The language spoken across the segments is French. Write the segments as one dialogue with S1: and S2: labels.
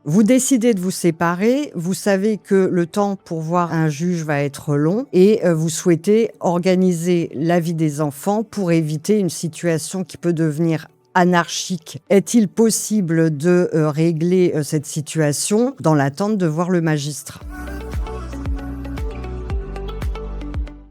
S1: Vous décidez de vous séparer, vous savez que le temps pour voir un juge va être long et vous souhaitez organiser la vie des enfants pour éviter une situation qui peut devenir anarchique. Est-il possible de régler cette situation dans l'attente de voir le magistrat?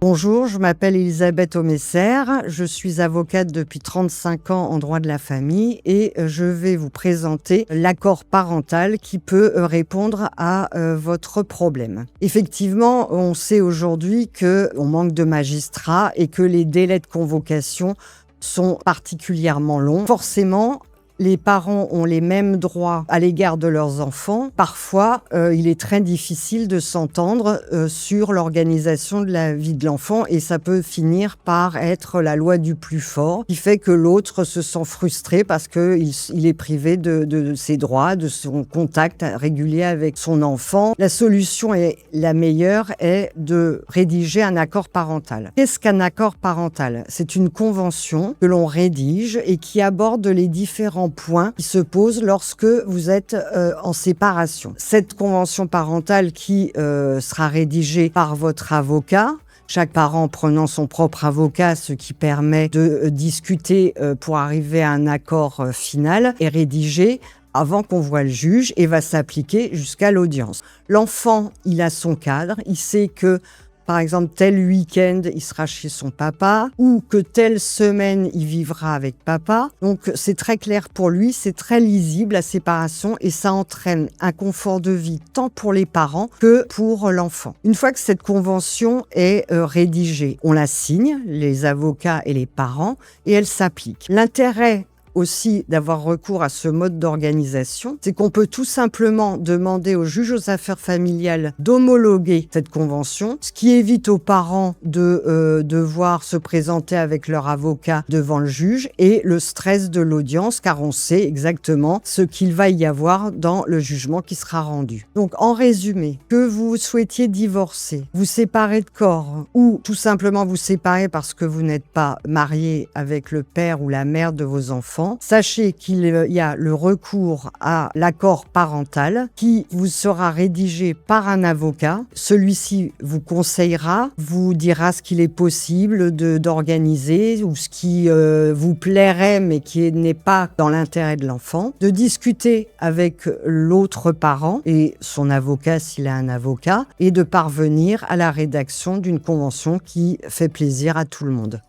S1: Bonjour, je m'appelle Elisabeth Omesser, je suis avocate depuis 35 ans en droit de la famille et je vais vous présenter l'accord parental qui peut répondre à votre problème. Effectivement, on sait aujourd'hui qu'on manque de magistrats et que les délais de convocation sont particulièrement longs. Forcément, les parents ont les mêmes droits à l'égard de leurs enfants. Parfois, il est très difficile de s'entendre sur l'organisation de la vie de l'enfant et ça peut finir par être la loi du plus fort qui fait que l'autre se sent frustré parce qu'il est privé de ses droits, de son contact régulier avec son enfant. La solution la meilleure est de rédiger un accord parental. Qu'est-ce qu'un accord parental? C'est une convention que l'on rédige et qui aborde les différents points qui se posent lorsque vous êtes en séparation. Cette convention parentale qui sera rédigée par votre avocat, chaque parent prenant son propre avocat, ce qui permet de discuter pour arriver à un accord final, est rédigée avant qu'on voit le juge et va s'appliquer jusqu'à l'audience. L'enfant, il a son cadre, il sait que par exemple, tel week-end, il sera chez son papa ou que telle semaine, il vivra avec papa. Donc, c'est très clair pour lui, c'est très lisible la séparation et ça entraîne un confort de vie tant pour les parents que pour l'enfant. Une fois que cette convention est rédigée, on la signe, les avocats et les parents, et elle s'applique. L'intérêt aussi d'avoir recours à ce mode d'organisation, c'est qu'on peut tout simplement demander au juge aux affaires familiales d'homologuer cette convention, ce qui évite aux parents de devoir se présenter avec leur avocat devant le juge et le stress de l'audience, car on sait exactement ce qu'il va y avoir dans le jugement qui sera rendu. Donc, en résumé, que vous souhaitiez divorcer, vous séparer de corps ou tout simplement vous séparer parce que vous n'êtes pas marié avec le père ou la mère de vos enfants, sachez qu'il y a le recours à l'accord parental qui vous sera rédigé par un avocat. Celui-ci vous conseillera, vous dira ce qu'il est possible d'organiser ou ce qui vous plairait mais qui n'est pas dans l'intérêt de l'enfant, de discuter avec l'autre parent et son avocat s'il a un avocat et de parvenir à la rédaction d'une convention qui fait plaisir à tout le monde.